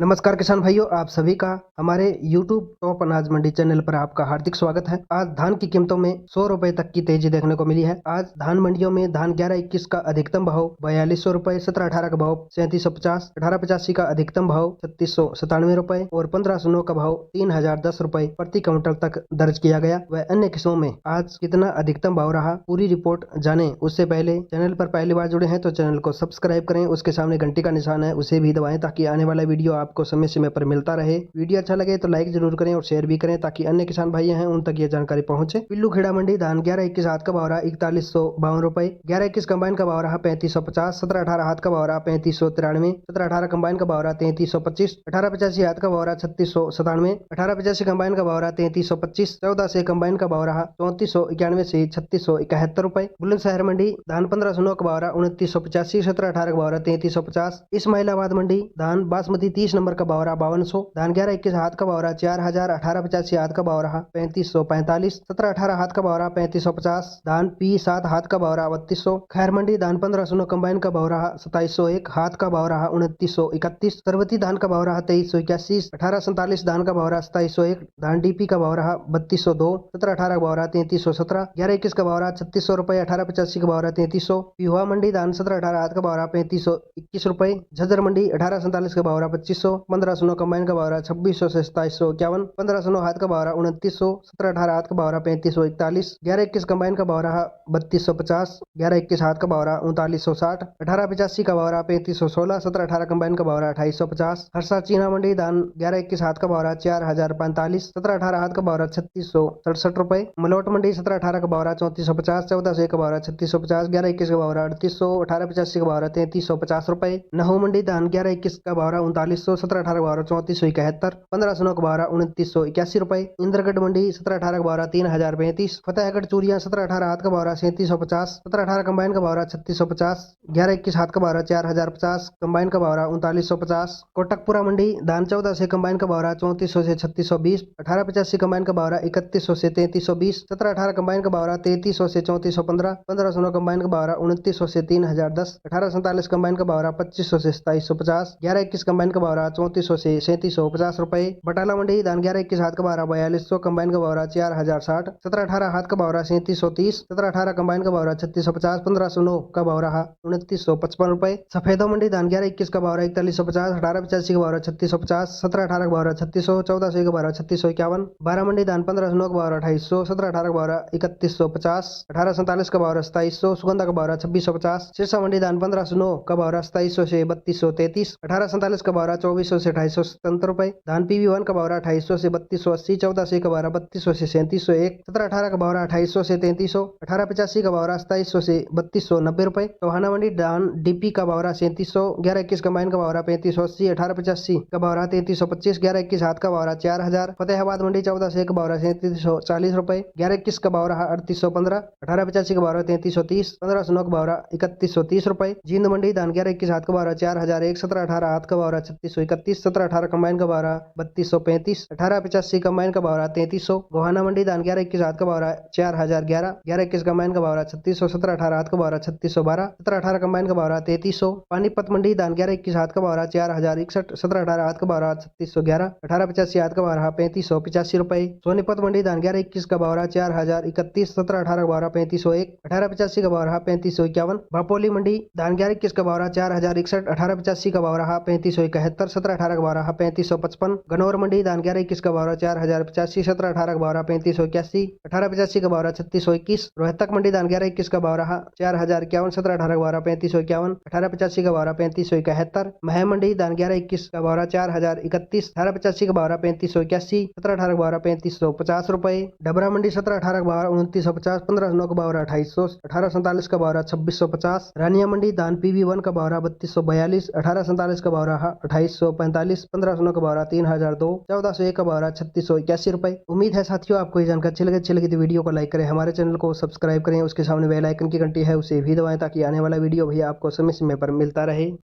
नमस्कार किसान भाइयों, आप सभी का हमारे YouTube टॉप अनाज मंडी चैनल पर आपका हार्दिक स्वागत है। आज धान की कीमतों में 100 रुपए तक की तेजी देखने को मिली है। आज धान मंडियों में धान 11-21 का अधिकतम भाव 4200 रुपए, 17-18 का भाव 3750, 1885 का अधिकतम भाव 3697 रुपए और 1509 का भाव 3010 रुपए प्रति क्विंटल तक दर्ज किया गया। वह अन्य किस्मों में आज कितना अधिकतम भाव रहा, पूरी रिपोर्ट जाने उससे पहले चैनल पर पहली बार जुड़े हैं तो चैनल को सब्सक्राइब करें। उसके सामने घंटी का निशान है, उसे भी दबाएं ताकि आने वाला वीडियो आपको समय समय पर मिलता रहे। वीडियो अच्छा लगे तो लाइक जरूर करें और शेयर भी करें ताकि अन्य किसान भाई हैं उन तक ये जानकारी पहुंचे। पिल्लू खेड़ा मंडी धान 11-21 हाथ का भाव रहा 4152 रुपए, 11-21 कंबाइन का भाव रहा 3550, 17-18 हाथ का भाव रहा 3593, 17-18 कंबाइन का भाव रहा 3325, 18-85 हाथ का भाव रहा 3697, 18-85 कंबाइन का भाव रहा 3325, 14 से कंबाइन का भाव रहा 3491 से 3671 रुपए। बुलंदशहर मंडी धान 1509 का भाव रहा 2985, 17-18 का भाव रहा 3350। इस्माइलाबाद मंडी धान बासमती 30 नंबर का भाव रहा 5200, धान 11-21 हाथ का भाव रहा 4000, 18-85 हाथ का भाव रहा 3545, 17-18 हाथ का भाव रहा 3550, धान P7 हाथ का भाव रहा 3200। खैर मंडी धान 1509 कंबाइन का भाव रहा 2701, हाथ का भाव रहा 2931, सरवती धान का भाव रहा 2381, 1847 धान का भाव रहा 2701, धान DP का भाव रहा 3202, 17-18 का भाव रहा 3317, 11-21 का भाव रहा 3600 रुपए, 1885 का भाव रहा 3300। पिहुआ मंडी धान 17-18 हाथ का भाव रहा 3521 रुपए, झज्जर मंडी 1847 का भाव रहा 2500, 1509 कंबाइन का भाव रहा 2600 से 2751, 1509 हाथ का भाव रहा 2900, 17-18 हाथ का भाव रहा 3541, 11-21 कंबाइन का भाव रहा 3250, 11-21 हाथ का भाव रहा 3960, 1885 का भाव रहा 3516, 17-18 कंबाइन का भाव रहा 2850। हरसा चीना मंडी धान 11-21 हाथ का भाव रहा 4045, 17-18 हाथ का भाव रहा 3667 रुपए। मलोट मंडी 17-18 का भाव रहा 3450, 14 से का भाव रहा 3650, 11-21 का भाव रहा 3800, 1885 का भाव रहा 3350 रुपए। नहू मंडी धान 11-21 का भाव रहा 3900, 17-18 का भाव रहा 3471, 1509 का भाव रहा 2981 रुपए। इंद्रगढ़ मंडी 17-18 का भाव रहा 3035, फतेहगढ़ चूरिया 17-18 हाथ का भाव रहा 3750, 17-18 कंबाइन का भाव रहा 3650, 11-21 हाथ का भाव रहा 4050, कंबाइन का भाव रहा 3950। कोटकपुरा मंडी धान 14 से कंबाइन का भाव रहा 3400 से 3620, 1885 कंबाइन का भाव रहा 3100 से 3320, 17-18 कंबाइन का भाव रहा 3300 से 3415, 1509 कंबाइन का भाव रहा 2900 से 3010, 1847 कंबाइन का भाव रहा 2500 से 2750, 11-21 कंबाइन का भाव रहा 3400 से 3750 रुपए। बटाला मंडी धान 11-21 हाथ का भाव रहा 4200, कंबाइन का भाव रहा 4060, 17-18 हाथ का भाव रहा 3730, 17-18 कंबाइन का भाव रहा 3650, 1509 का भाव रहा 2955 रुपए। सफेदा मंडी धान 11-21 का भाव रहा 4150, 1885 का भाव रहा 3650, 17-18 का भाव रहा 3600, 14 का भाव रहा 3651। बारह मंडी धान 1509 का भाव रहा 2800, 17-18 का भाव रहा 3150, 1847 का भाव रहा 2700, सुगंधा का भाव रहा 2650। सिरसा मंडी धान 1509 का भाव रहा 2700 से 3233, 1847 का भाव रहा 2400 से 2877 रुपए। धान PV1 का भाव रहा 2800 से 3280, 14 से का भाव रहा 3200 से 3701, 17-18 का भाव रहा 2800 से 3300, 1885 का भाव रहा 2700 से 3290 रुपए। टोहाना मंडी धान DP का भाव रहा 3700, 11-21 कंबाइन का भाव रहा 3580, 1885 का भाव रहा 3325, 11-21 हाथ का भाव रहा 4000। फतेहाबाद मंडी 14 से का भाव रहा 3740 रुपए, 11-21 का भाव रहा 3815, 1885 का भाव रहा 3330, 1509 का भाव रहा 3130 रुपए। जींद मंडी धान 11-21 हाथ का भाव रहा 4001, 17-18 हाथ का भाव रहा 3631, 17-18 कंबाइन का भाव रहा 3235, 1885 कंबाइन का भाव रहा 3300। गोहाना मंडी धान 11-21 हाथ का भाव रहा 4011, 11-21 कंबाइन का भाव रहा 3600, 17-18 हाथ का भाव रहा 3612, 17-18 कंबाइन का भाव रहा 3300। पानीपत मंडी धान 11-21 हाथ का भाव रहा 4061, 17-18 हाथ का भाव रहा 3611, 1885 हाथ का भाव रहा 3585 रुपए। सोनीपत मंडी धान 11-21 का भाव रहा 4031, 17-18 का भाव रहा 3501, 1885 का भाव रहा 3551। भापोली मंडी धान 11-21 का भाव रहा 4061, 1885 का भाव रहा 3571, 17-18 का भाव रहा 3555। गनौर मंडी धान 11-21 का भाव रहा 4085, 17-18 का भाव रहा 3581, 1885 का भाव रहा 3621। रोहतक मंडी धान 11-21 का भाव रहा 4051, 17-18 का भाव रहा 3551, 1885 का भाव रहा 3571। मह मंडी धान 11-21 का भाव रहा 4031, 1885 का भाव रहा 3581, 17-18 का भाव रहा 3550 रुपए। डबरा मंडी 17-18 का भाव रहा 2950, 1509 का भाव रहा 2800, 1847 का भाव रहा 2650। रानिया मंडी धान PV1 का भाव रहा 3242, 1847 का भाव रहा 2845, 1509 का भाव रहा 3002, 1401 का भाव रहा 3681 रुपए। उम्मीद है साथियों आपको ये जानकारी अच्छी लगी तो वीडियो को लाइक करें, हमारे चैनल को सब्सक्राइब करें, उसके सामने बेल आइकन की घंटी है उसे भी दबाएं ताकि आने वाला वीडियो भी आपको समय समय पर मिलता रहे।